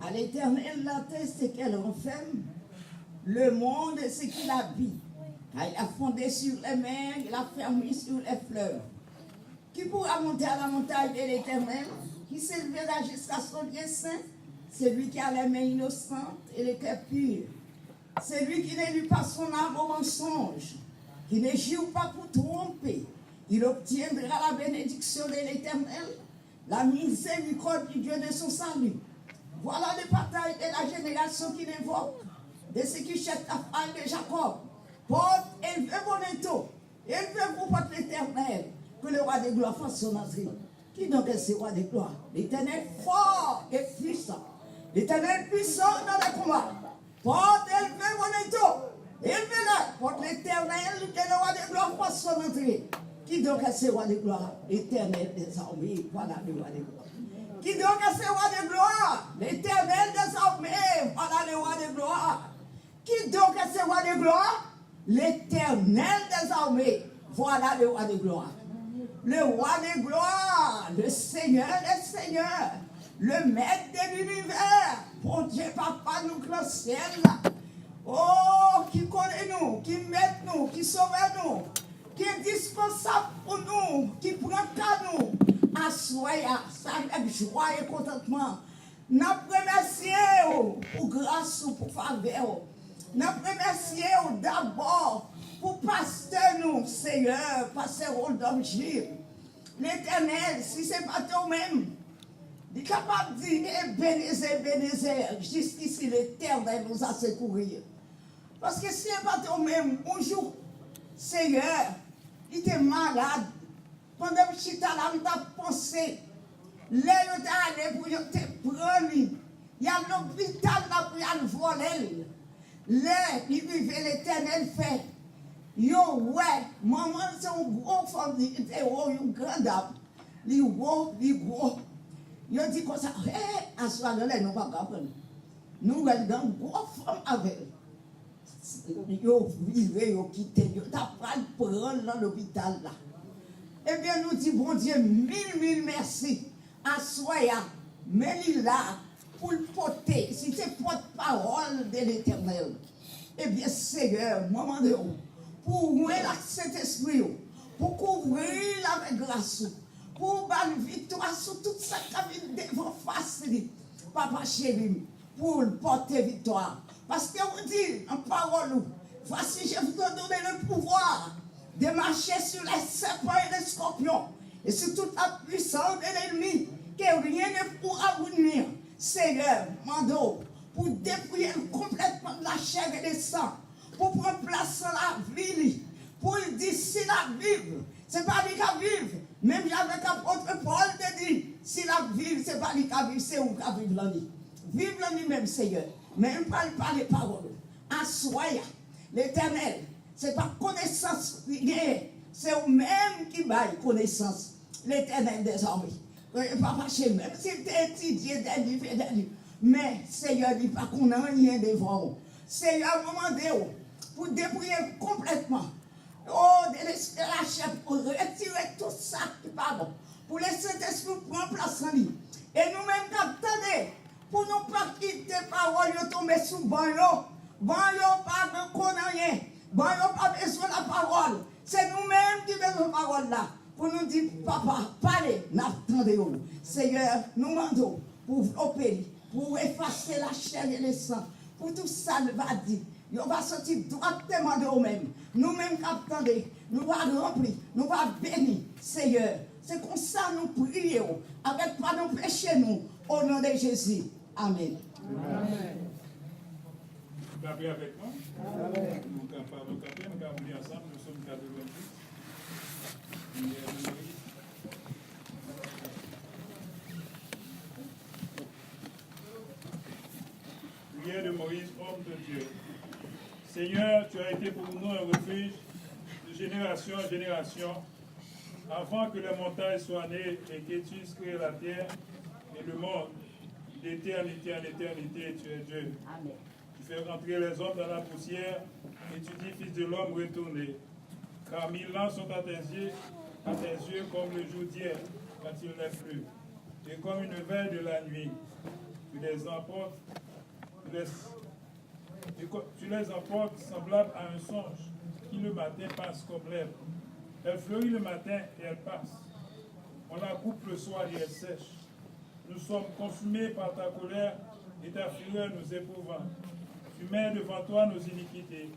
À l'Éternel, la terre, c'est qu'elle renferme, le monde, c'est qu'il habite. Il a fondé sur les mers, il a fermé sur les fleuves. Qui pourra monter à la montagne de l'Éternel, qui s'élèvera jusqu'à son lieu saint? C'est lui qui a les mains innocentes et les cœurs purs. C'est lui qui n'élit pas son âme au mensonge, qui ne jure pas pour tromper. Il obtiendra la bénédiction de l'Éternel, la miséricorde du Dieu de son salut. Voilà les batailles de la génération qui l'invoque, de ceux qui cherchent la faille de Jacob. Porte, élevez vos étaux, élevez-vous contre l'Éternel, que le roi de gloire fasse son entrée. Qui donc est ce roi de gloire? L'Éternel fort et puissant. L'Éternel puissant dans les combats. Porte, élevez vos étaux, élevez-le contre l'Éternel, que le roi de gloire fasse son entrée. Qui donc est ce roi de gloire? L'Éternel des armées, voilà le roi de gloire. Qui donc est ce roi de gloire? L'Éternel des armées, voilà le roi de gloire. Qui donc est ce roi de gloire? L'Éternel des armées, voilà le roi de gloire. le roi des gloires, le Seigneur des seigneurs, le maître de l'univers, bon Dieu, papa, nous le ciel, oh, qui connaît nous, qui met nous, qui sauve nous, qui est dispensable pour nous, qui prend qu'à nous, assoya, ça avec joie et contentement. Nous remercions pour grâce ou pour faveur. Nous remercions d'abord pour pasteur nous, Seigneur, pasteur Rodolphe Gilles. L'Éternel, si ce n'est pas toi-même, il est capable de dire, Bénézer, jusqu'ici l'Éternel nous a secouru. Parce que si ce n'est pas toi-même, un jour, Seigneur, il était malade. Pendant que je suis là, je pensé, là, je suis allé pour te prendre. Il y a l'hôpital là pour aller voler. Là, il vivait l'Éternel fait. Yo, ouais, maman, c'est un gros femme, il était une grande dame. Il est gros. Il dit comme ça, hé, à ce moment-là, nous ne pouvons pas comprendre. Nous, elle a une grosse femme avec elle. Yo, vivez, yo, quittez, yo, t'as pas de prendre dans l'hôpital là. Eh bien, nous disons, bon Dieu, mille merci. À Soya, mais il là pour le porter. Si c'est porte-parole de l'Éternel. Eh bien, Seigneur, moment de haut, pour ouvrir cet esprit, pour couvrir avec grâce, pour faire victoire sur toute sa cabine devant face, papa chéri, pour porter victoire. Parce que vous dites en parole, voici, je vous donne le pouvoir de marcher sur les serpents et les scorpions, et sur toute la puissance de l'ennemi, que rien ne pourra vous nuire. Seigneur, mando, pour dépouiller complètement de la chair et du sang, pour prendre place dans la vie, pour dire si la vive, c'est pas lui qui vive. Même avec l'apôtre Paul te dit, si la vive, c'est pas lui qui vive, c'est où qui vive la vie. Vive la vie même, Seigneur. Même pas les paroles. Assoya, l'Éternel. C'est pas connaissance, c'est vous-même qui baille connaissance. L'Éternel des armées. Papa, même si tu es étudié des livres, mais Seigneur, il dit pas qu'on n'a rien devant vous. Seigneur, demandez-vous pour dépouiller complètement. Oh, de la chair, pour retirer tout ça qui pardon. Pour laisser Saint-Esprit prendre place en lui. Et nous-mêmes, attendez, pour ne pas quitter parole, tomber sous banyo. Banyo, pas de rien. Banyo, pas besoin de la parole. C'est nous-mêmes qui avons la parole là. Pour nous dire, papa, parlez, n'attendez-vous. Seigneur, nous demandons pour opérer, pour effacer la chair et le sang. Pour tout ça, nous va dire. On va sortir droitement de nous-mêmes. Nous-mêmes qui attendons, nous va remplir, nous va bénir, Seigneur. C'est comme ça nous prions, avec pas nos péchés, nous, au nom de Jésus. Amen. Amen. Vous avez avec moi? Amen. Nous allons lire ensemble, nous sommes 88. Prière de Moïse, homme de Dieu. Seigneur, tu as été pour nous un refuge de génération en génération, avant que les montagnes soient nées et que tu aies créé la terre et le monde. D'éternité en éternité, tu es Dieu. Amen. Tu fais rentrer les hommes dans la poussière et tu dis, fils de l'homme, retournez. Car 1000 ans sont à tes yeux comme le jour d'hier, quand il n'est plus, et comme une veille de la nuit. Tu les emportes, tu les emportes semblables à un songe qui le matin passe comme l'herbe. Elle fleurit le matin et elle passe. On la coupe le soir et elle sèche. Nous sommes consumés par ta colère et ta fureur nous éprouvant. Tu mets devant toi nos iniquités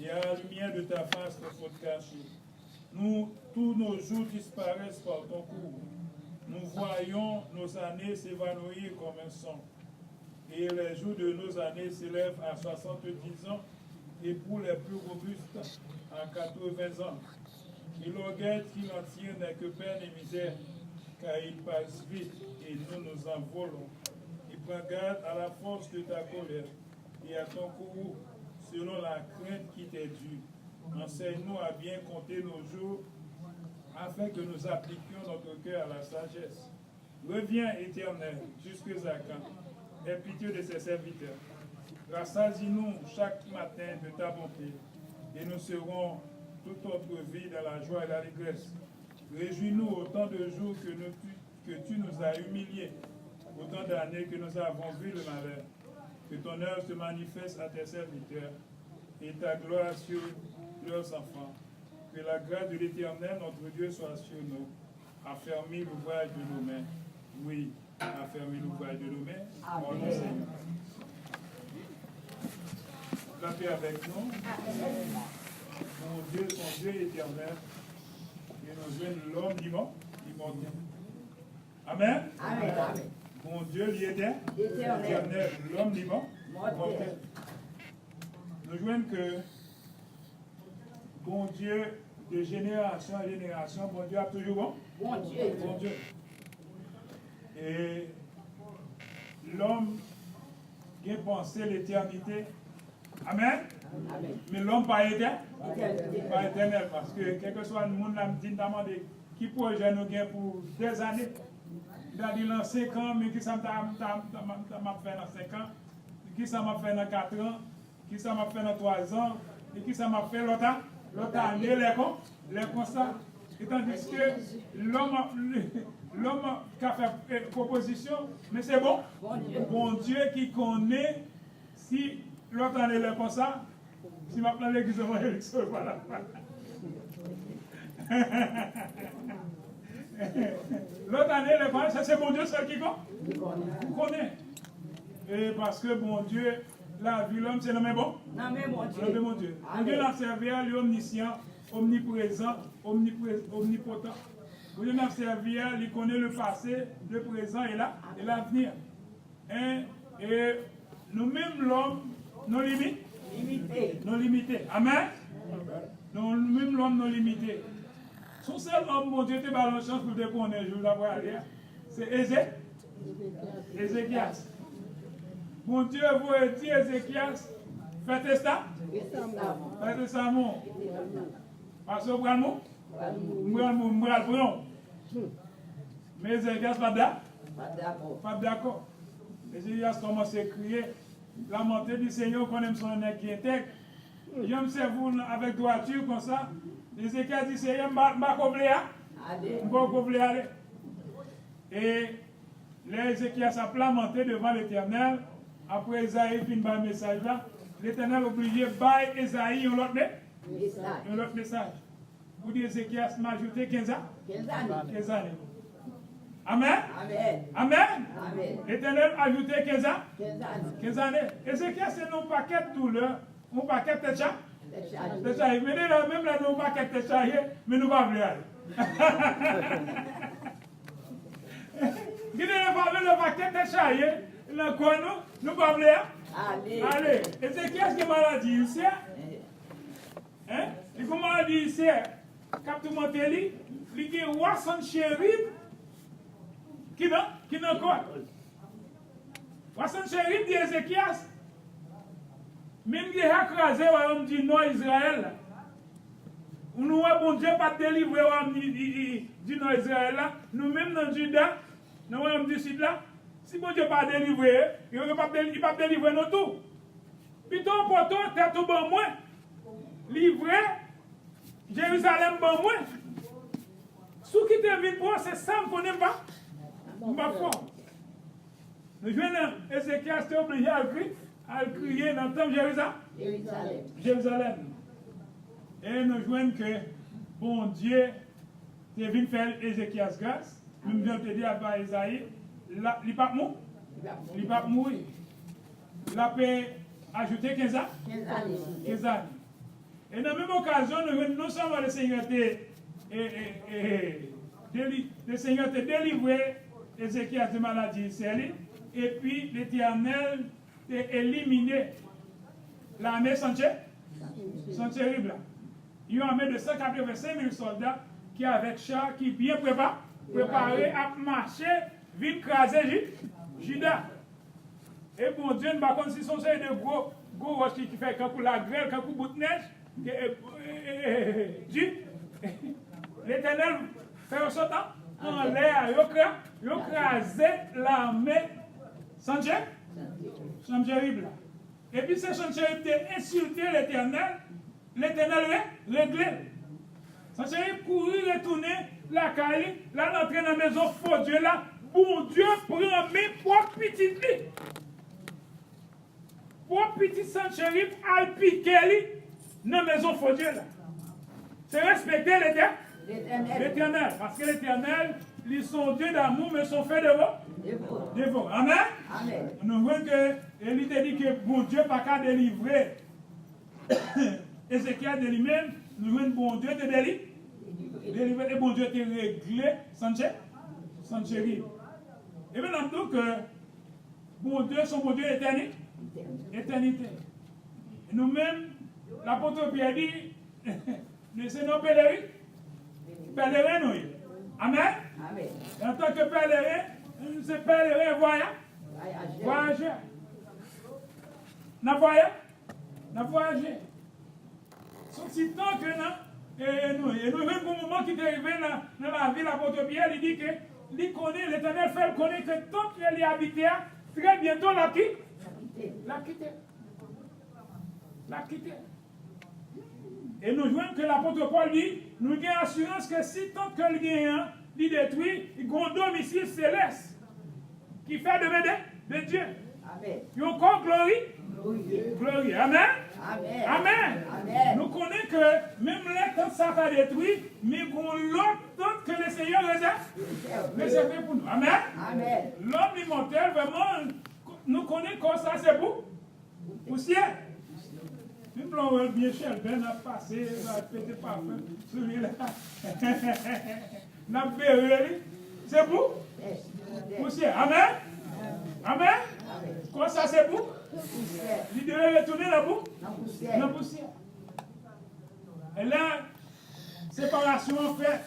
et à la lumière de ta face nos fautes cachées. Tous nos jours disparaissent par ton cours. Nous voyons nos années s'évanouir comme un son. Et les jours de nos années s'élèvent à 70 ans et pour les plus robustes à 80 ans. Et l'orgueil qui n'en tire n'est que peine et misère, car il passe vite et nous nous envolons. Et prends garde à la force de ta colère et à ton courroux, selon la crainte qui t'est due. Enseigne-nous à bien compter nos jours, afin que nous appliquions notre cœur à la sagesse. Reviens, Éternel, jusqu'à quand? Aie pitié de ses serviteurs. Rassasie-nous chaque matin de ta bonté, et nous serons toute notre vie dans la joie et l'allégresse. Réjouis-nous autant de jours que tu nous as humiliés, autant d'années que nous avons vu le malheur. Que ton œuvre se manifeste à tes serviteurs et ta gloire sur leurs enfants. Que la grâce de l'Éternel, notre Dieu, soit sur nous. Affermis l'ouvrage de nos mains. Oui, affermis l'ouvrage de nos mains. Mon nom, Seigneur. La paix avec nous. Mon Dieu, son Dieu éternel. Et nous joignent l'homme immortel. Amen. Amen. Amen. Mon Dieu, l'éternel, l'homme mortel. Nous joignons que bon Dieu, de génération en génération, bon Dieu a toujours bon. Bon Dieu. Bon Dieu. Et l'homme qui a pensé l'éternité. Amen. Amen. Mais l'homme pas éternel. Éternité. Pas éternel. Parce que quel que soit le monde, là, me dit demander qui projet nous gagne pour des années. Il a dit dans 5 ans, mais qui ça m'a fait dans 5 ans, qui ça m'a fait dans 4 ans, qui ça m'a fait dans 3 ans, et qui ça m'a fait l'autre année, les constats. Et tandis que l'homme qui a fait proposition, mais c'est bon. Bon Dieu qui connaît si l'autre année les constats, si ma plan l'église, voilà. L'autre année, ça c'est bon Dieu seul qui connaît. Et parce que bon Dieu, la vie l'homme, c'est nommé bon. Nommé bon Dieu. Nommé bon Dieu. Dieu l'a servi à lui omniscient, omniprésent, omnipotent. Dieu l'a servi à lui connaît le passé, le présent et l'avenir. Et nous-mêmes l'homme, nos limites. Nos limités. Amen. Nous-mêmes l'homme, nos limités. Son seul homme, mon Dieu, te bat la chance pour te connaître, je vous l'avoue à dire. C'est Ézéchias. Mon Dieu, vous dit Ézéchias, faites testament. Faites testament. Parce que vous prenez le mot. Mais Ézéchias, pas d'accord. Ézéchias commence à crier, lamenter du Seigneur, qu'on aime son nez qui est intègre. J'aime servir avec droiture comme ça. Ézéchias dit, Seigneur, je ne vais pas aller. Et l'Ézéchias a lamenté devant l'Éternel. Après Esaïe fin par le message là, l'Éternel a obligé de bailler Esaïe un autre message. Pour dire Ézéchias m'a ajouté 15 années. Amen. Amen. L'Éternel a ajouté 15 années. Ézéchias, c'est non paquet de douleur, un paquet de chat. Mais même là, nous paquet de chat, mais nous ne pouvons pas aller. Le paquet de chat, nous ne pouvons pas aller. Allez. Ézéchias qui est maladie ici. Il est maladie ici. Quand tu montes, il y a 300 chérubins. Qui n'a quoi? 300 chérubins d'Ézéchias. Même qui a écrasé le royaume du Nord Israël. Nous avons bon Dieu pas délivré le royaume du Nord Israël. Nous-mêmes dans Juda, dans le royaume du Sud là, si bon Dieu pas délivré, il ne va pas délivrer nous tout. Puis ton poteau, t'es tout bon moins. Livré, Jérusalem bon moins. Ce qui te vient pour c'est ça, on ne connaît pas. Nous venons, Ézéchias était obligé à crier dans le temps Jérusalem. Et nous voyons que, bon Dieu, est venu faire Ézéchias grâce. Nous venons te dire à Isaïe, il n'est pas mort. Il n'est pas mourir. Il a ajouté 15 ans. Et dans la même occasion, nous voyons non seulement le Seigneur t'a délivré Ézéchias de maladie, et puis l'Éternel t'a éliminé l'armée sans terrible. Il y a une armée de 185 000 soldats qui avec chars qui bien préparés à marcher, vite craser Juda. Et bon Dieu, ne pas si son série de gros roches qui fait quand la grêle, quand bout de neige, l'Éternel fait un sautant en l'air, il a crasé l'armée sans terrible. Et puis ces Sanchérib ont insulté l'Éternel, l'Éternel réglé. Sanchérib couru, retourner la caille, là, l'entrée dans la maison, faux Dieu là, bon Dieu prend mes propres petites vies. Pour petit Saint-Chérif, al piquer dans la maison faux Dieu là. C'est respecter l'Éternel. Parce que l'Éternel, ils sont Dieu d'amour, mais sont faits de vous. Amen. Amen. Nous voyons que il te dit que bon Dieu n'a pas qu'à délivrer Ézéchiel de lui-même. Nous voyons que bon Dieu te délivrer et bon Dieu te réglé Saint-Chérif. Et bien, nous disons que bon Dieu, son bon Dieu éternité. Et nous-mêmes, l'apôtre Pierre dit, c'est nos pèlerins. Pèlerins, nous. Amen. Amen. En tant que pèlerin, c'est pèlerin voyageur. N'a voyagé. Son petit temps que nous, et nous même au moment qui est arrivé dans la ville, l'apôtre Pierre, il dit que l'Éternel fait connaître que tant qu'il y a habité, très bientôt l'a quitté. Et nous voyons que l'apôtre Paul dit, nous avons assurance que si tant que le gagnant dit détruit, il y a un domicile céleste qui fait de Dieu. Amen. Il y a encore glorie. Amen. Amen. Nous connaissons que même les temps ça va détruire, mais il y a l'autre temps que le Seigneur réservé pour nous. Amen. L'homme immortel, vraiment, nous connaissons que ça c'est pour ciel. Une blanche bien chère, ben a passé, a pété parfum, celui-là. N'a pas c'est pour ciel. Amen. Quoi ça c'est pour? Il devait retourner la poussière. Et là, séparation fait.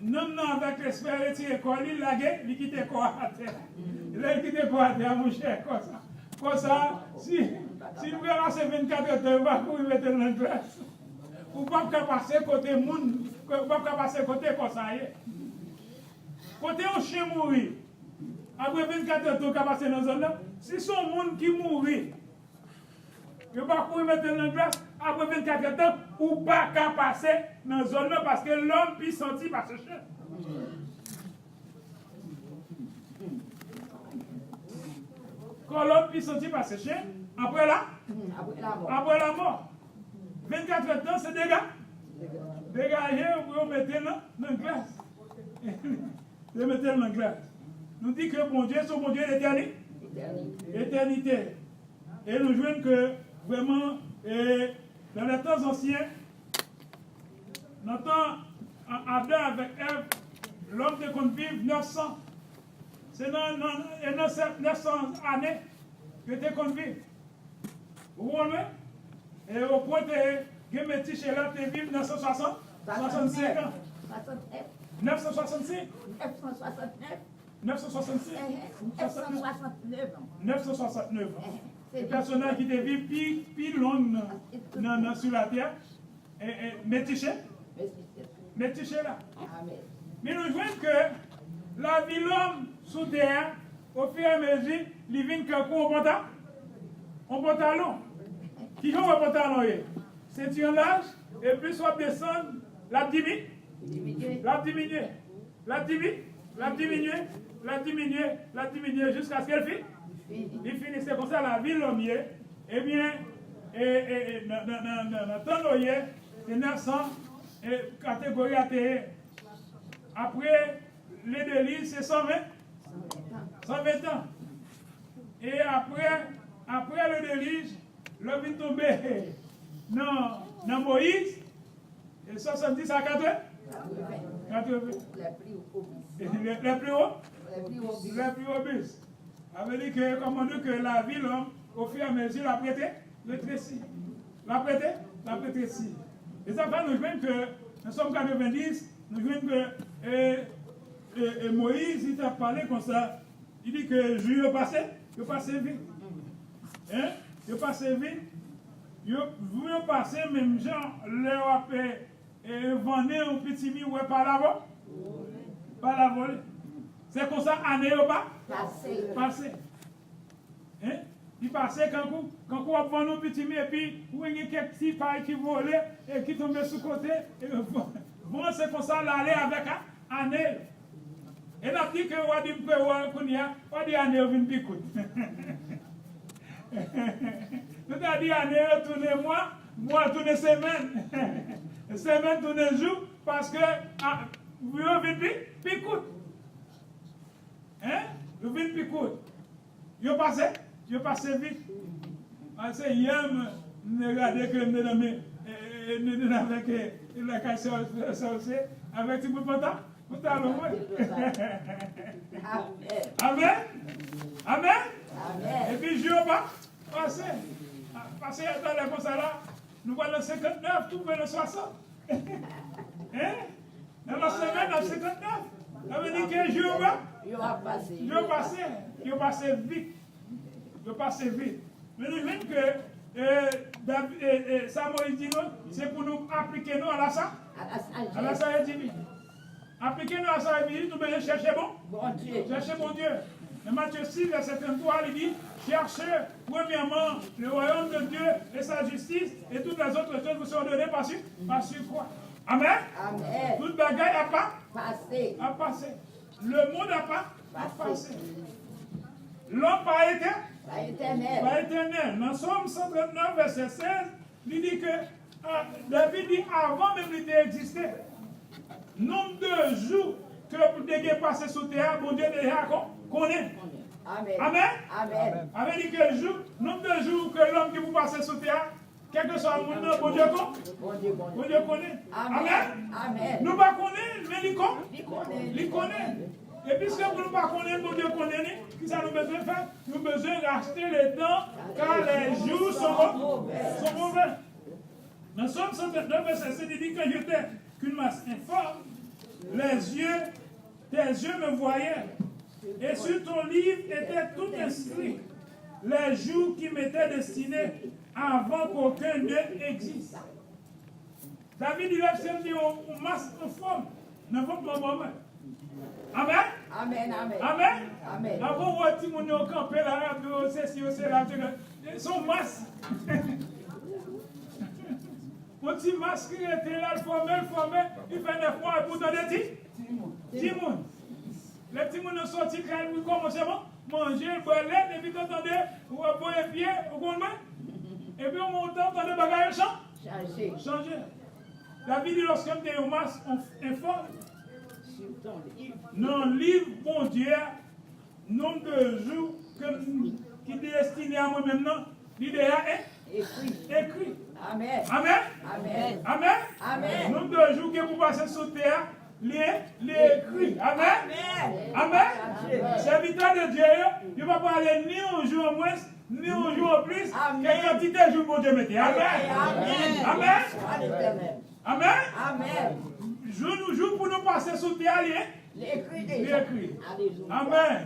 Non, avec l'esprit retiré, il a gagné, il quitte quoi à terre. Là, il quitte quoi à terre, mon cher, comme ça, si vous passez 24 heures, vous va vous mettre dans la glace. Vous ne pouvez pas passer côté monde, vous ne pouvez pas passer côté comme ça. Côté un chien mourir. Après 24 heures, vous passer dans la zone là. Si son monde qui mourit, vous ne pouvez pas mettre dans la glace. Après 24 heures, vous ne pouvez pas passer dans la zone là parce que l'homme peut sentir par ce chien. Quand l'homme peut sentir par ce chien, après la mort. 24 heures de temps, c'est dégagé, vous mettez dans la glace. Vous mettez dans la glace. Nous dit que bon Dieu, son bon Dieu l'éternité. Et nous jouons que vraiment, dans les temps anciens, dans le temps Adam avec Ève, l'homme de qu'on vive 900. C'est dans 900 années que tu qu'on vive. Vous voyez? Et au point de Géméti chez là, tu vis 965 ans. 965 969 ans. Les personnages qui vivent plus long sur la terre, métiché là. Mais nous voyons que la vie l'homme sous terre, au fur et à mesure, il vient un pantalon. Qui joue un pantalon? C'est un large, et puis soit descendre, la diminuer jusqu'à ce qu'elle finisse. Il finit, c'est comme ça la vie l'homme. Eh bien, dans le temps de c'est 900 catégories ATE. Après, les délices, c'est 120 ans. Et après le déluge, l'homme est tombé dans Moïse, et 70 à 80. Les plus hauts bus. Ça veut dire que, comme on dit que la vie, l'homme, au fur et à mesure, la rétrécit. Et ça va nous joindre que, nous sommes 90, nous joignons que Moïse, il t'a parlé comme ça. Il dit que je vais passer vite. Hein? Je passe vite. Vous passez même gens, leur vendre un petit mi ouais par la volée. C'est comme ça, année ou pas? Passé. Hein? Il passait quand vous vendre un petit mi et puis vous avez quelques petits pailles qui volent et qui tombent sur le côté et vendre commencé comme ça, aller avec année. Et n'a dit que on dit que on dit année vient picout. Nous a dit année tourner mois tourner semaine. Semaine tourner jour parce que vous venez picout. Hein? Vous venez picout. Yo passé vite. Parce que hier me regarder que nous avec la casse avec tout le monde. Amen. Amen. Et puis je vais passer dans les comme ça là. Nous voyons le 59, tout le 60. Hein? Dans la semaine, dans le 59. Ça veut dire que je vais passer vite. Je passe vite. Mais nous même que Samuel dit c'est pour nous appliquer nous à la sagesse divine. Appliquer nous à la sagesse divine, nous devons chercher bon Dieu. Chercher bon Dieu. Mais Matthieu 6, verset 33, il dit cherchez premièrement le royaume de Dieu et sa justice, et toutes les autres choses vous seront données par sur quoi? Amen. Amen. Toute bagaille n'a pas passé. Le monde n'a pas passé. L'homme pas été. Pas éternel. Dans Somme 139, verset 16, il dit que David dit avant même il existait. Nombre de jours que vous devez passer sous terre, bon Dieu déjà connaît. Amen. Amen. Amen. Dit que nombre de jours que l'homme qui vous passe sous terre, quel que soit le monde, bon Dieu connaît. Amen. Amen. Nous ne connaissons, mais il connaît. Et puisque vous ne connaissez pas, mon Dieu connaît, qu'est-ce que nous avons besoin de faire? Nous avons besoin de racheter les temps car les jours sont mauvais. Dans Somme 139, verset 7, il dit que j'étais qu'une masse informe, tes yeux me voyaient, et sur ton livre était tout inscrit, les jours qui m'étaient destinés avant qu'aucun d'eux existe. David il a dit une masse informe, dans votre moment. Amen. Amen. Amen. Amen. Amen. Avant, on va dire qu'on est au camp, là, c'est là, ils sont masses. On dit masque qui était là, formé, il fait 9 mois, et pourtant des Timon. Les Timon sont sortis quand ils commencent à manger, boire l'air, et puis vous entendez, vous boire pied, vous comprenez? Et puis on monte, entendez, bagaille changer. David dit lorsqu'on était au masque, on informe. Non, livre, bon Dieu, nombre de jours qui est destiné à moi-même, l'idée est écrit. Amen. Amen. Amen. Amen. Nombre de jours que vous passez sur terre, l'écrit. Amen. Amen. Serviteur de Dieu, il ne va pas aller ni un jour en moins, ni un jour en plus. Quelle quantité de jours pour Dieu mettez. Amen. Amen. Amen. Amen. Jour pour nous passer sous terre, l'écrit. Amen.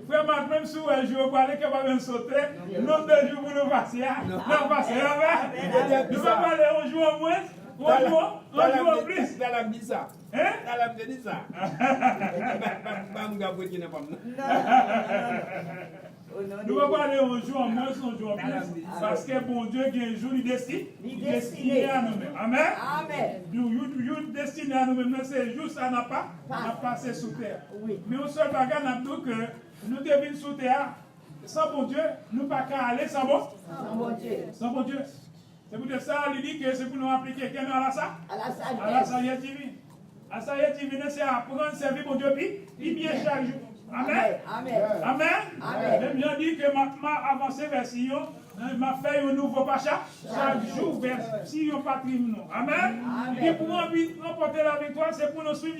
Frère Marc, même si un jour, vous allez que vous sauter, nombre de jours pour nous passer. Amen. Nous ne va pas aller un jour en moins, un jour en plus. Dans la bisa. Hein? Dans la bisa. Nous ne pouvons pas aller un jour en moins, un jour en plus. Parce que bon Dieu, il y a un jour, il destiné à nous-mêmes. Amen. Nous destiné à nous-mêmes. C'est juste ça n'a pas passé sous terre. Mais au seul bagage, nous que nous devons sous terre. Sans bon Dieu, nous ne pouvons pas aller sans bon Dieu. C'est pour ça qu'il dit que c'est pour nous appliquer quelqu'un à la sagesse divine. La sagesse divine, c'est apprendre à servir mon Dieu, puis bien chaque jour. Amen. Amen. Même Jean dit que m'a avancé vers Sion, m'a fait un nouveau pas chaque jour vers Sion patrimoine. Amen. Il dit pour remporter la victoire, c'est pour nous suivre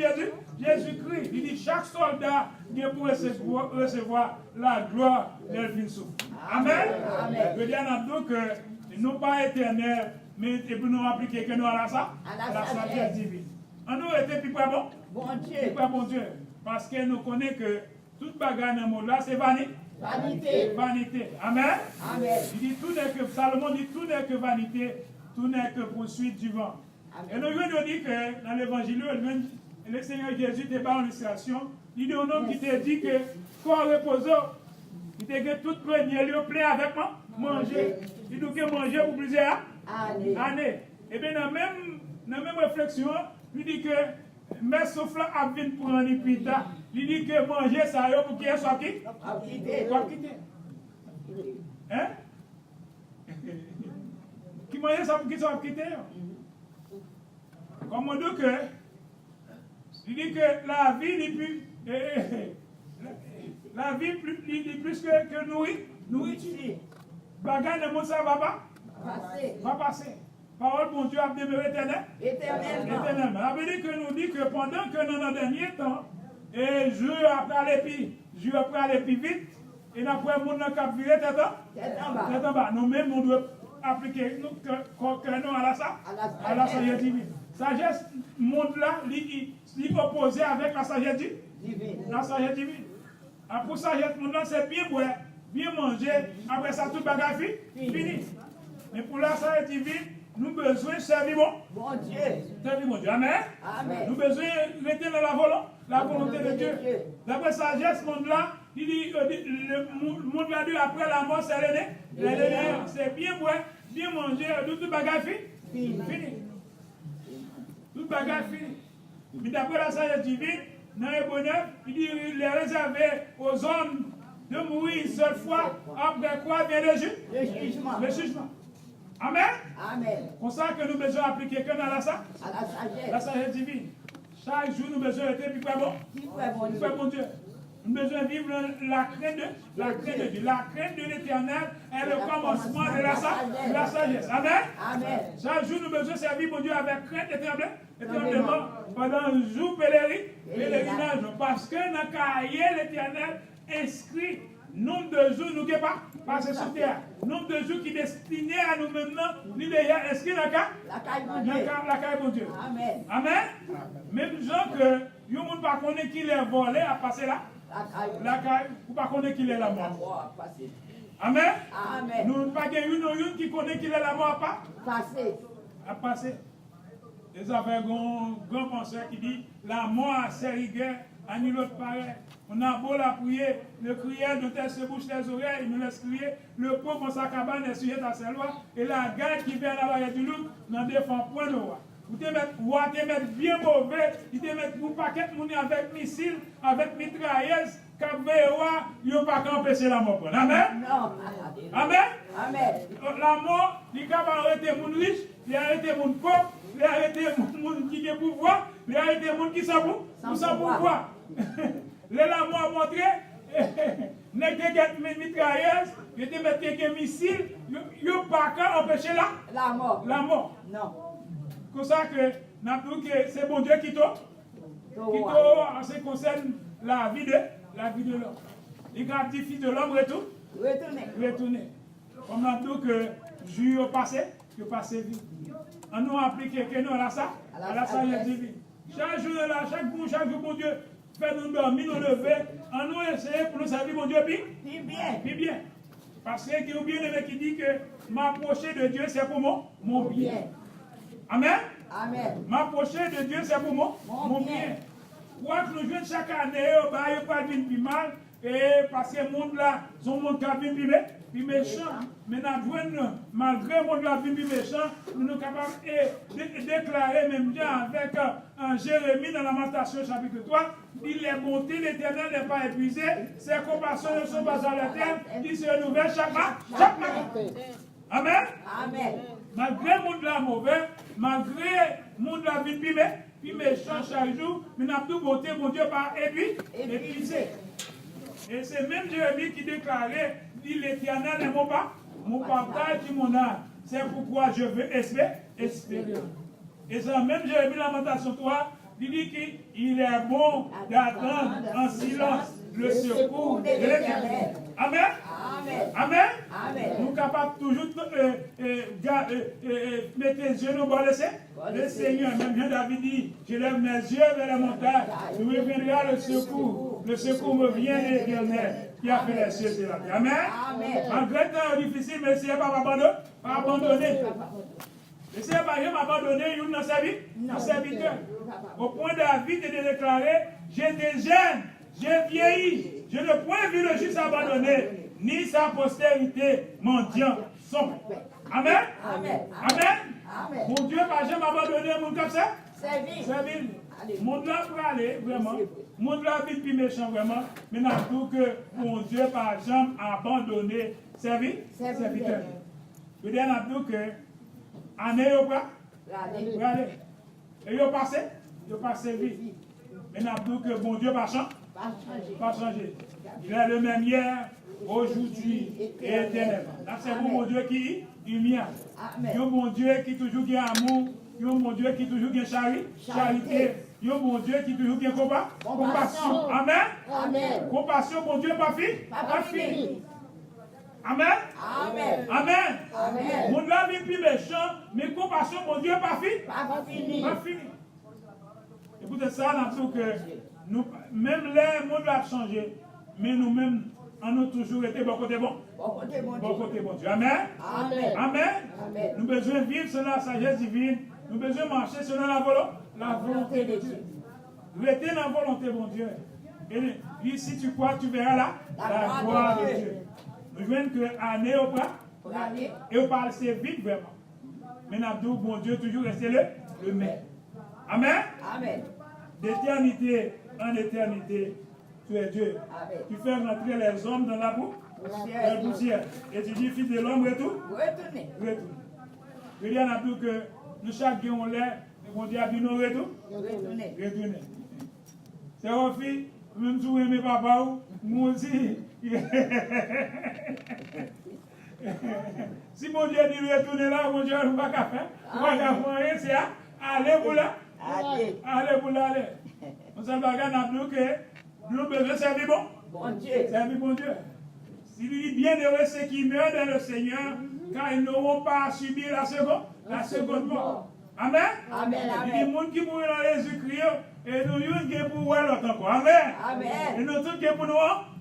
Jésus-Christ. Il dit chaque soldat vient pour recevoir la gloire d'Elvin Souf. Amen. Je dis à nous que nous pas éternels, mais pour nous appliquer que nous à la sagesse divine. On nous était plus quoi bon Dieu. Parce que nous connaissons que toute bagarre dans le monde là, c'est vanité. Amen. Il dit tout n'est que, Salomon dit tout n'est que vanité, tout n'est que poursuite du vent. Et nous venons dire que dans l'évangile, le Seigneur Jésus était pas en illustration. Il dit au homme qui t'a dit que quand reposant, il t'a dit tout premier lieu plein avec moi, manger. Il dit que manger pour plusieurs années. Et bien dans même dans la même réflexion, il dit que mes souffles a venu prendre les pita. Il dit que manger ça pour qu'il soit qui? Soit quitté. Hein? Qui mange ça pour qu'il soit quitté? Comme on dit que, il dit que la vie n'est plus, la vie n'est plus que nourriture. Bagage ne monte ça va pas? Va passer. Parole bon Dieu a demeuré éternellement. Ça veut dire que nous dit que pendant que dans le dernier temps, et jour après aller plus vite, et après le monde n'a viré tête en bas. Nous-mêmes, nous devons appliquer nous à la sagesse divine. Sagesse, monde là, il opposé avec la sagesse divine. La sagesse divine. Après sagesse, monde là, c'est bien boire, bien manger, après ça, tout bagage fini. Mais pour la sagesse divine, nous avons besoin de servir bon Dieu. Servir bon Dieu. Amen. Nous avons besoin de rester dans la volonté de Dieu. D'après sagesse, monde là, il dit le monde là, après la mort, c'est l'année. C'est bien boire, bien manger, tout bagage fini. Tout bagage fini. Mais d'après la sagesse divine, dans les bonheurs, il dit il est réservé aux hommes de mourir une seule fois, après quoi vient le jugement. Amen. Pour ça que nous besoin d'appliquer que dans la sagesse divine. Chaque jour, nous besoin d'être plus bon Dieu. Nous besoin de vivre la crainte de Dieu. La crainte de l'Éternel est le commencement de la sagesse. Amen. Chaque jour, nous besoin de servir mon Dieu avec crainte et tremblement pendant un jour pèlerinage. Parce que dans le cahier, l'Éternel inscrit nombre de jours nous qui pas passé sur terre. Nombre de jours qui est destiné à nous maintenant, nous déjà inscrit dans la caille de Dieu. Amen. Même gens que les gens ne pas connaît qu'il est volé à passer là. La caille, ou pas connaît qu'il est la mort. Amen. Nous ne pas une qui connaît qu'il est la mort à passer. Et ça fait un grand penseur qui dit la mort a serri guerre à nul autre pareil. On a beau la prier, le crier de tête se bouche les oreilles, il nous laisse crier. Le pauvre dans sa cabane est sujet à ses lois. Et la guerre qui vient là-bas du loup n'en défend point le roi. Vous te mettre bien mauvais, il te mettre pour paquet de avec missile, avec mitrailleuse, cap roi, il n'y pas qu'à empêcher la mort. Amen. Amen. La mort, il n'a pas arrêté les gens riches, il a arrêté les gens pauvres, il a arrêté les gens qui ont pouvoir, il a arrêté les gens qui sont sans pouvoir. Les la mort montré, n'est que mitrailleuse, il te mettre quelques missiles, il n'y a pas qu'à empêcher la mort. Non. Comme ça que c'est bon Dieu qui t'a en ce qui concerne la vie de l'homme. Il gratifie de l'homme retourner. Comme nous que jour passé vite. On nous applique que nous à la sagesse divine. Chaque jour, chaque jour, bon Dieu, fait nous dormir, nous lever, on nous essayer pour nous servir, mon Dieu, bien. Parce qu'il y a un bien-aimé qui dit que m'approcher de Dieu, c'est pour mon bien. Amen. M'approcher de Dieu, c'est pour mon bien. Quoi que nous jouons chaque année, il n'y a pas de plus mal, et parce que le monde là, son monde qui a plus méchant. Mais malgré le monde là, plus méchant, nous sommes capables de déclarer, même bien avec Jérémie dans la Lamentation chapitre 3, dit les bontés de l'Éternel n'est pas épuisées, ses compassions ne sont pas à l'éternel, il se renouvelle chaque matin. Amen. Malgré le monde là mauvais, malgré le monde là puis méchant chaque jour, mais nous avons tout beauté, mon Dieu, par épuisé. Et c'est même Jérémie qui déclarait, dit l'Éternel n'est mon partage de mon âme. C'est pourquoi je veux espérer. Et c'est même Jérémie Lamentation 3, il dit qu'il est bon d'attendre en silence le secours de l'Éternel. Amen. Nous sommes capables toujours de mettre les yeux au bord le Seigneur. Même Jean David dit, je lève mes yeux vers la montagne, nous me viendra le secours. Le secours me vient de l'Éternel qui a fait les cieux et la terre. Amen. Malgré le temps difficile, mais c'est pas abandonné. Le Seigneur n'a pas abandonné un serviteur. Au point David de déclarer, j'étais jeune, j'ai vieilli, je n'ai point vu le juste abandonné, ni sa postérité mendiant son. Amen. Amen. Amen. Amen. Mon Dieu, pas jamais abandonné mon comme ça. Servir. Servir. Allez. Mon là pour aller, vraiment. Mon là vite plus méchant, vraiment. Mais n'a tout que mon Dieu, pas jamais abandonné. Serviteur. Je dis à tout que, année ou pas? Allez. Pour aller. Et ils ont passé vite. Mais n'a tout que mon Dieu, pas changé. Pas changé. Il est le même hier, aujourd'hui et éternellement. Là, c'est pour mon Dieu qui lumière. Il y a mon Dieu qui toujours qui amour. Il y a mon Dieu qui toujours qui charité. Il y a mon Dieu qui toujours qui compassion. Amen. Amen. Compassion, mon Dieu, pas fini. Pas fini. Amen. Amen. Amen. Amen. Mon là vient plus méchant, mais compassion, mon Dieu, pas fini. Pas fini. Pas fini. Écoutez ça, nous que nous, même les mondes a changé, mais nous-mêmes, on a toujours été bon côté bon. Bon côté bon Dieu. Amen. Amen. Amen. Amen. Nous besoin vivre selon la sagesse divine. Nous besoin marcher selon la volonté de Dieu. Rester dans la volonté, mon Dieu. Et si tu crois, tu verras la gloire de Dieu. Nous voyons que année au bras, et on parle assez vite vraiment. Mais nous bon Dieu, toujours rester le même. Amen. Amen. D'éternité en éternité, tu es Dieu. Amen. Tu fais rentrer les hommes dans la poussière. Et tu dis, fils de l'homme, retourne. Retournez. Je dis à Nabdou que nous, chaque qui on l'est, mon Dieu a dit nous retourne. Retournez. C'est vos filles, même si vous aimez papa, moi aussi. Si mon Dieu dit retourner là, mon Dieu ne va pas faire. On va faire rien, c'est aller pour là. Allez pour là, allez. Nous sommes dans que nous besoin servir bon Dieu. Servir bon Dieu. S'il dit bienheureux ceux qui meurent dans le Seigneur, car ils n'auront pas à subir la seconde mort. Amen. Amen. Il dit, les gens qui mourent dans Jésus-Christ, et nous, nous sommes pour l'autre encore. Amen. Amen. Et nous tous pour nous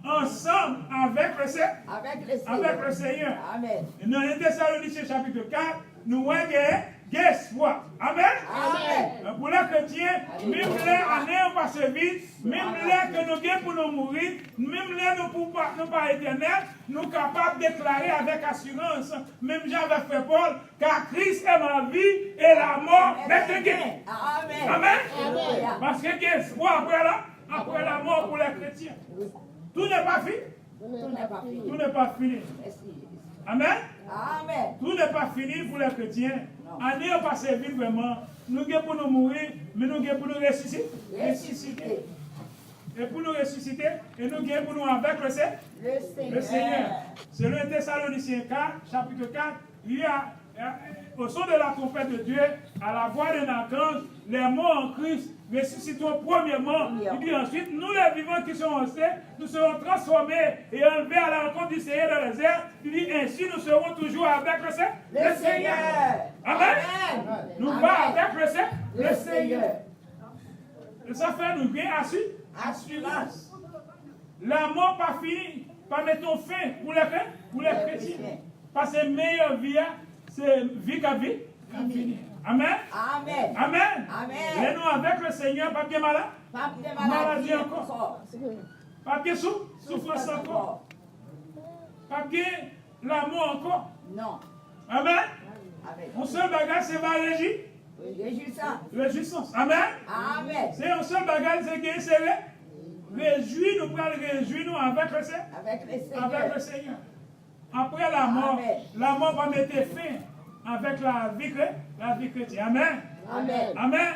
ensemble avec le Seigneur. Avec le Seigneur. Amen. Et dans les Thessaloniciens chapitre 4, nous voyons que espoir. Amen. Amen. Pour les chrétiens, même les années passent vite, même les que nous avons pour nous mourir, même les nous ne pas éternels, nous sommes capables de déclarer avec assurance, même j'avais fait Paul, car Christ est ma vie et la mort m'est gain. Amen. Amen. Parce que qu'il y a espoir après la mort pour les chrétiens. Tout n'est pas fini. Tout n'est pas fini. Amen. Amen. Tout n'est pas fini pour les chrétiens. Année passée vite vraiment. Nous sommes pour nous mourir, mais nous sommes pour nous ressusciter. Et pour nous ressusciter, et nous sommes pour nous avec le Seigneur. Selon Thessaloniciens 4, chapitre 4, il y a au son de la trompette de Dieu, à la voix d'un archange, les morts en Christ ressusciteront premièrement. Il dit ensuite, nous les vivants qui sont restés, nous serons transformés et enlevés à la rencontre du Seigneur dans les airs. Il dit ainsi, nous serons toujours avec le Seigneur. Amen. Nous allons avec le Seigneur. Et ça fait nous bien assurance. La mort pas finie, pas mettons fin pour les chrétiens. Parce que meilleure vie, c'est vie qu'à vie. Amen. Amen. Amen. Amen. Et nous avec le Seigneur, pas bien malade. Pas de Maladie encore. Pas bien souffrance encore. Pas bien l'amour encore. Non. Amen. Amen. Mon seul bagage, c'est ma réjouissance. Amen. Amen. C'est un seul bagage, c'est que c'est réjouir, nous prenons réjouir nous avec le Seigneur. Après la mort va mettre fin avec la vie chrétienne. Amen. Amen.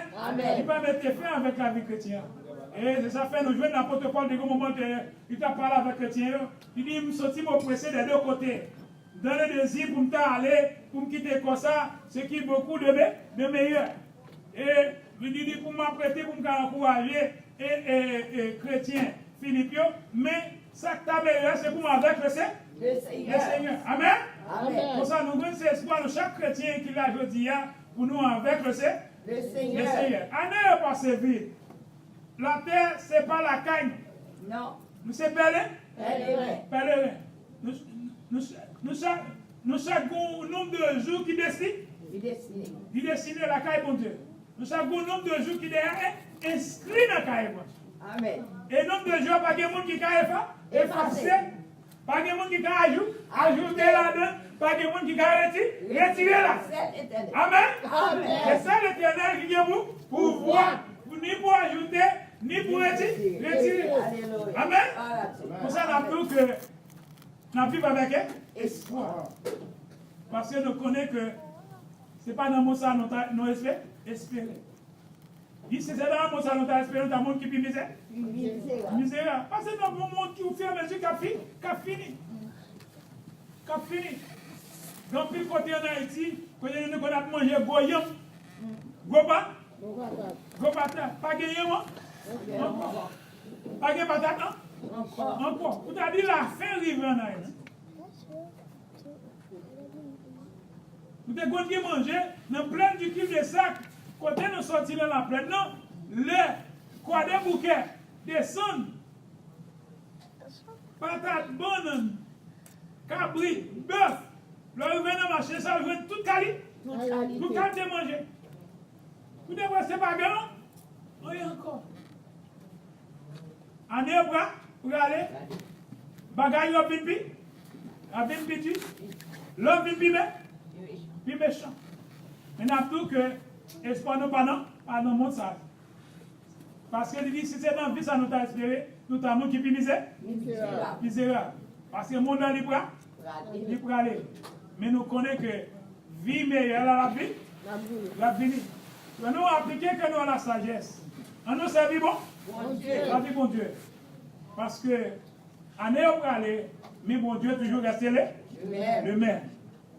Il va mettre fin avec la vie chrétienne. Et c'est ça fait nous jouer n'importe quoi de moment que il t'a parlé avec les chrétiens. Il dit, je me sentis m'oppresser des deux côtés. Dans le désir pour m'aller, pour me quitter comme ça, ce qui est beaucoup de meilleur. Et il dit, pour m'apprêter, pour m'encourager, et chrétien, Philippe, mais ça qui est meilleur, c'est pour m'avec le Seigneur. Amen. Pour ça, nous avons cet espoir de chaque chrétien qui l'a dit pour nous avec le Seigneur. Année passée vite. La terre, ce n'est pas la cagne. Non. Nous sommes pèlerins. Nous savons le nombre de jours qui destinent. Qui destinent la caille, mon Dieu. Nous savons le nombre de jours qui sont inscrits dans la caille, mon Dieu. Amen. Et le nombre de jours, pas de monde qui a effacé. Pas de monde qui a ajouté là-dedans. pas de monde qui a retiré là. Amen. C'est ça l'Éternel qui vient pour voir, ni pour ajouter, ni pour retirer. Amen. Pour ça, nous que nous vivons avec espoir. Parce que nous connaissons que ce n'est pas dans le monde ça nous espérons. Si c'est dans le monde ça nous espérons, dans le monde qui est misérable. Parce que dans le monde qui fait un mesure qui a fini. Dans le côté en Haïti, quand on a mangé goyam, gros patate, pas gagné, encore. Pas gagné patate, encore. Vous avez dit la fin arrive en Haïti. Vous avez continué à manger dans plein du cul de sac. Quand nous sortis dans la plaine, non, les quoi des bouquets descendent. Patate, banane, cabri, bœuf. Là, vous venez marcher, ça vous tout cali. Tout cali de manger. Vous devez voir ces bagages. Oui, encore. Année pour aller. Bagaille, l'homme vient à bien petit. L'homme vient puis méchant. Maintenant, tout que, espoir nous pas dans le monde ça. Parce que si c'est dans la vie, ça nous a espéré, nous avons qui est misérable. Parce que le monde est libre pour aller. Mais nous connaissons que vie meilleure, la vie. Nous avons appliqué que nous avons la sagesse. Nous servons la vie bon Dieu. Parce que, année pour aller, mais bon Dieu toujours resté le même.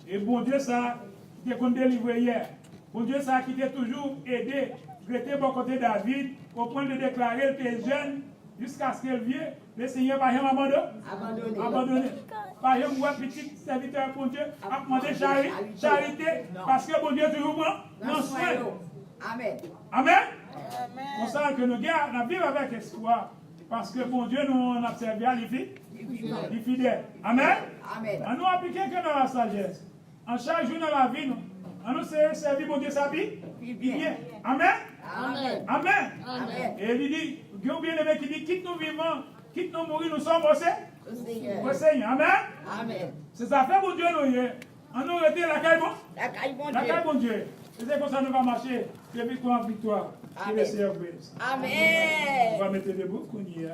Et bon Dieu, ça, qui est délivré hier. Bon Dieu, ça qui t'a toujours aidé, traité bon côté David, au point de déclarer que les jeunes, jusqu'à ce qu'elle vienne, le Seigneur va rien abandonner. Par exemple, moi, petit serviteur pour Dieu, a demandé charité, parce que bon Dieu toujours prend soin. Amen. On sent que nous vivons avec espoir, parce que bon Dieu nous a servi à les fidèles. Amen. On nous appliquer que dans la sagesse. En chaque jour dans la vie, nous servir bon Dieu sa vie. Bien. Amen. Et il dit, Dieu bien-aimé qui dit, quitte nous vivants, quitte nous mourir, nous sommes au Seigneur. Amen. C'est ça fait bon Dieu nous. On nous retient la caille bon Dieu. C'est comme ça nous va marcher de victoire en victoire. Amen. On va mettre debout, qu'on y est.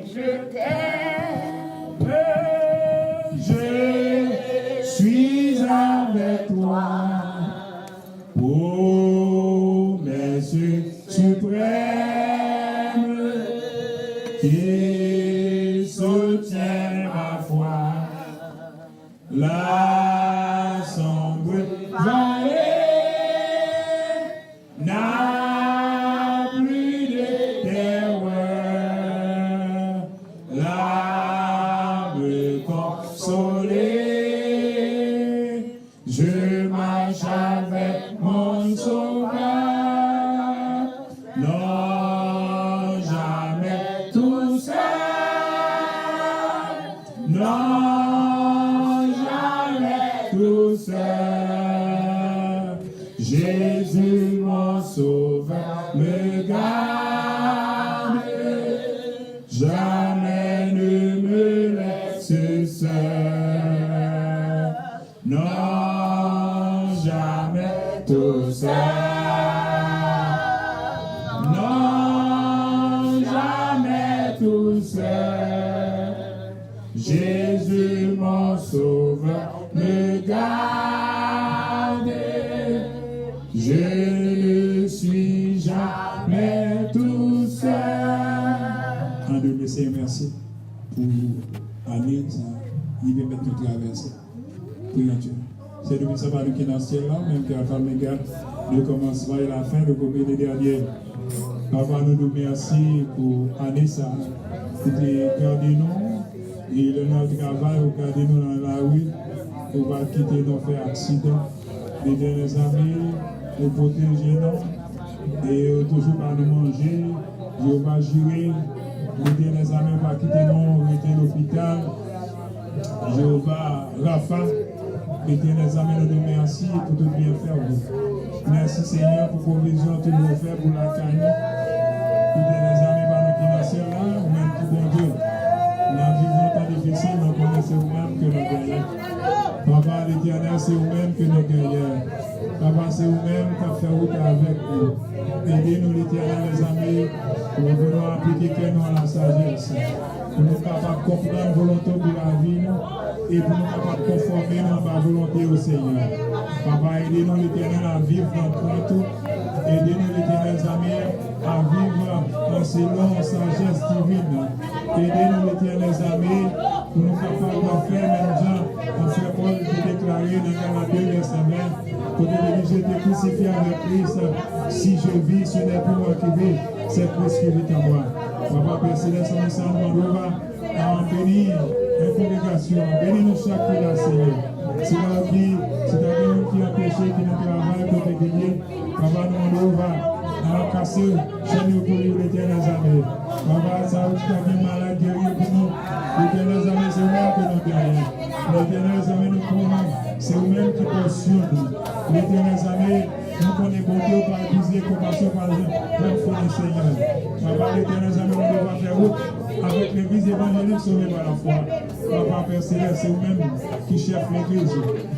Je t'aime, je suis avec toi, promesse suprême qui soutient ma foi, la sombre vallée n'a plus de terreur. Je marche avec mon sauveur, non jamais tout seul, non jamais tout seul. Jésus mon sauveur me garde, jamais ne me laisse seul. Non, jamais tout seul. Non, jamais tout seul. Jésus, mon sauveur, me garde. Je ne suis jamais tout seul. 1, 2, merci pour l'année, ça, il va mettre tout traversé. Prions Dieu. C'est depuis ça, qui est dans ce ciel-là, même qui a fait mes gars, le commencement et la fin, le premier des derniers. Papa, nous merci pour l'année, ça, c'était garder nous, et le notre travail, vous gardez nous dans la rue, pour ne pas quitter nos faits accidents. Les derniers amis, nous protéger nous, et toujours pas nous manger, je vais gérer. Les derniers amis, pas quitter nous, mettez l'hôpital. Jéhovah Rapha, l'éternel amis, nous merci pour tout bien faire. Merci Seigneur pour provision que nous fait pour la cagne. L'éternel amis, par nous qui naissons là, ou même tout bon Dieu. La vie longtemps difficile, nous connaissons vous-même que nous gagnons. Papa, l'éternel, c'est vous-même que nous gagnons. Papa, c'est vous-même qui a fait route avec nous. Aidez-nous, l'éternel, les amis, pour vouloir appliquer que nous à la sagesse. Pour nous capables de comprendre la volonté pour la vie et pour nous capables de conformer dans la volonté au Seigneur. Papa, aidez-nous l'éternel à vivre dans tout. Aidez-nous l'éternel amis à vivre dans ces longues sagesse divine. Aidez-nous l'éternel amis pour nous capables de faire même gens, en faire Paul qui déclarait dans Galates verset 20, pour que j'étais crucifié avec Christ. Si je vis, ce n'est plus moi qui vis, c'est Christ qui vit en moi. Papa, Père Céleste, nous sommes en bénir la congrégation, bénis-nous chaque fois, Seigneur. C'est là c'est quelqu'un qui a péché, qui n'a travaillé pour te gagner. Papa, nous va casser chez nous pour l'éternel amis. Papa, ça vous fait malade, guérir pour nous. L'éternel amis, c'est moi que nous gagnons. L'éternel amis, nous prenons. C'est vous-même qui portionne. L'éternel amis, nous connaissons bon Dieu par abuser, compassion par le Seigneur. Papa, l'éternel amis, nous devons faire route avec l'église évangélique sauvée par la foi. Papa, Père Céleste, c'est vous-même qui chef l'église.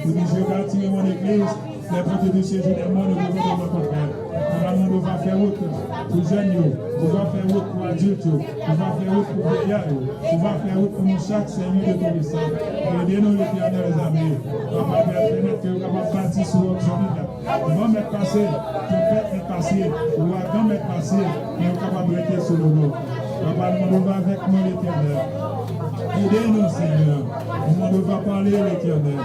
Vous dites, je vais attirer mon église, les portes de séjour des morts ne devons pas contraire. Papa, nous devons faire route pour jeunes, nous devons faire route pour adultes, nous devons faire route pour vieillards, nous devons faire route pour nous chaque Seigneur de tout le sang. Aidez-nous l'éternel, les amis. Papa, permettez que nous puissions partir sur notre solide. Nous allons mettre passé, tempête est passée, l'ouragan est passé, et nous sommes capables de rester sur le dos. Papa, nous devons avec nous l'éternel. Aidez-nous, Seigneur. Nous devons parler l'éternel.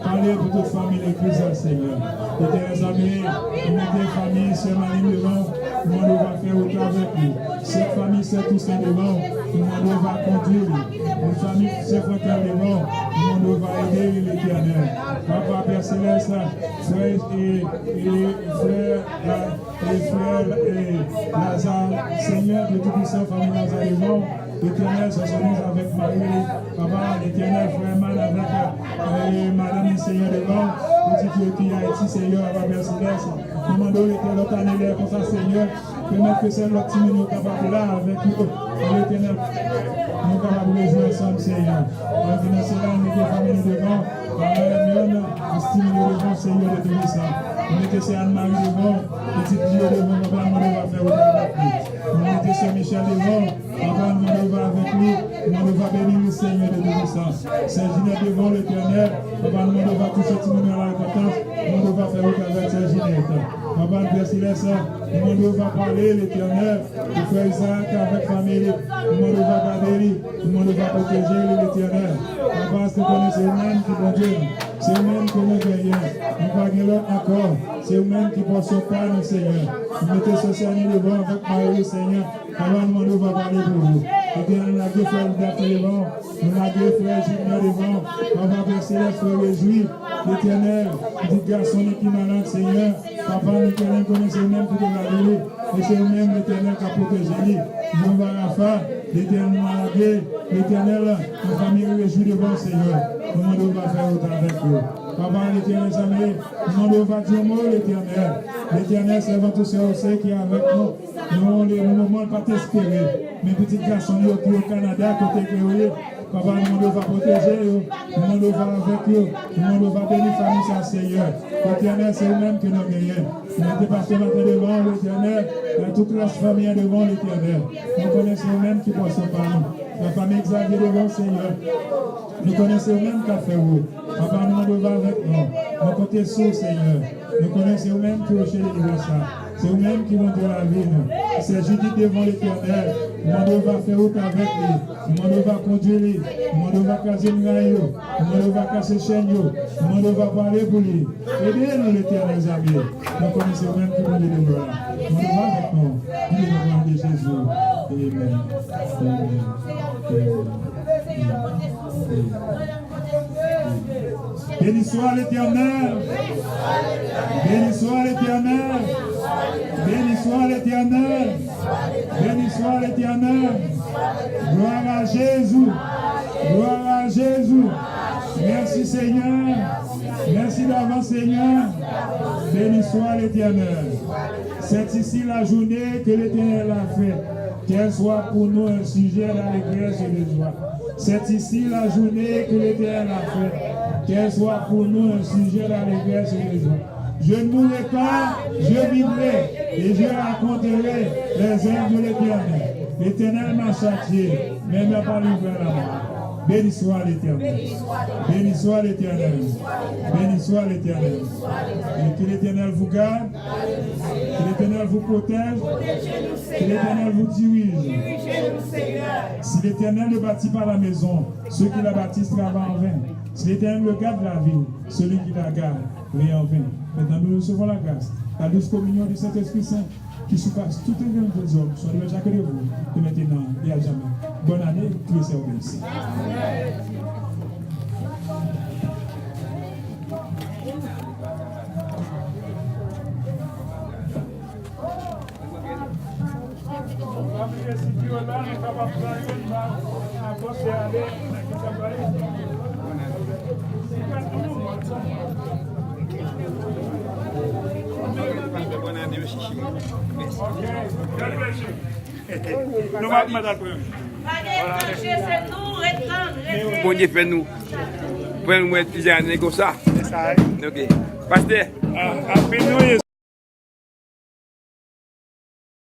Parler pour toute famille, l'église, Seigneur. L'éternel, amis, nous mettons famille, c'est ma ligne devant. Nous devons faire autant avec lui. Cette famille, c'est tout ça devant. Nous devons conduire. Une famille, c'est frère devant. Nous devons aider l'éternel. Papa, Père Céleste, frère et Lazare, Seigneur de tout-puissant, famille Lazare devant. L'éternel se souvient avec Marie, papa, l'éternel frère mal avec madame Seigneur devant, petit Dieu qui a été Seigneur, papa Père Céleste. Nous demandons l'éternel l'autre année comme ça, Seigneur, permettre que c'est l'autre qui nous capable là avec nous, l'éternel, nous capables de jouer ensemble, Seigneur. Nous disons cela, nous mettons famille devant, nous estimons devant, Seigneur de tout ça. Nous mettons c'est Anne-Marie devant, petit Dieu devant, papa, nous devons faire autant avec lui. Nous mettons c'est Michel devant, papa, nous devons avec lui, nous devons bénir le Seigneur de tout ça. C'est Ginette devant l'éternel, papa, nous devons toucher tout le monde à la repentance, nous devons faire autant avec cette Ginette. Papa, Père Céleste, nous devons parler l'éternel, le frère Isaac avec famille, nous devons garder lui, nous devons protéger l'éternel. Papa, c'est vous-même qui bon Dieu, c'est vous-même que nous gagnons, nous ne gagnons encore, c'est vous-même qui pensons pas nous, Seigneur. Nous mettons ce Seigneur devant avec Marie, Seigneur, avant nous devons parler pour vous. L'éternel, nous avons frère Daphné devant, nous avons frère Junior devant, Papa, Père Céleste, frère réjouis, l'éternel, petit garçon qui est malade, Seigneur, Papa, l'éternel connaît vous-même pour te garder, et c'est vous-même l'éternel qui a protégé lui. Nous va Rapha, l'éternel malade, l'éternel, la famille réjouit devant, Seigneur. Nous devons faire autant avec eux. Papa, l'éternel, amis, nous devons dire mot, l'éternel. L'éternel, c'est votre soeur aussi qui est avec nous. Nous, les moments pas t'espérer. Mes petits garçons qui sont au Canada, côté créé. Papa, nous devons protéger eux. Nous devons avec eux. Nous devons bénir la famille, ça, Seigneur. L'éternel, c'est vous-même que nous gagnons. Nous départements devant l'éternel. Toute la famille devant l'éternel. Nous connaissons vous-même qui passent par nous. La famille Xavier devant, Seigneur. Nous connaissons même qu'a fait vous. Papa, nous devons avec nous. Nous comptons sur Seigneur. Nous connaissons vous-même qui rocher l'universal. C'est vous-même qui montrez la vie. C'est Judith devant l'Éternel. Nous devons faire route avec lui. Nous devons conduire lui. Nous devons casser le rail. Nous devons casser le chaîne. Nous devons parler pour lui. Aidez-nous l'Éternel, amis. Nous connaissons vous-même qui montrez les bras. Nous devons avec nous. Nous devons de Jésus. Amen. Béni soit l'Éternel. Béni soit l'Éternel. Béni soit l'Éternel. Béni soit l'Éternel. Gloire à Jésus. Gloire à Jésus. Merci Seigneur. Merci d'avance Seigneur. Béni soit l'Éternel. C'est ici la journée que l'Éternel a faite. Qu'elle soit pour nous un sujet d'allégresse et de joie. C'est ici la journée que l'Éternel a faite. Qu'elle soit pour nous un sujet d'allégresse et de joie. Je ne mourrai pas, je vivrai et je raconterai les œuvres de l'Éternel. L'Éternel m'a châtié, mais m'a pas livré la mort. Béni soit l'Éternel. Béni soit l'Éternel. Béni soit l'Éternel. Et que l'Éternel vous garde. Que l'Éternel vous protège. Que l'Éternel vous dirige. Si l'Éternel ne bâtit pas la maison, ceux qui la bâtissent travaillent en vain. Si l'Éternel le garde la ville, celui qui la garde rien en vain. Maintenant nous recevons la grâce, la douce communion du Saint-Esprit Saint qui surpasse toutes les des hommes, soit de chacun de vous, de maintenant et à jamais. Bonne année, Christ est obéissé. Bon Dieu, fais-nous. Pour nous être plusieurs années comme ça. Ok. Pasteur. Appelez-nous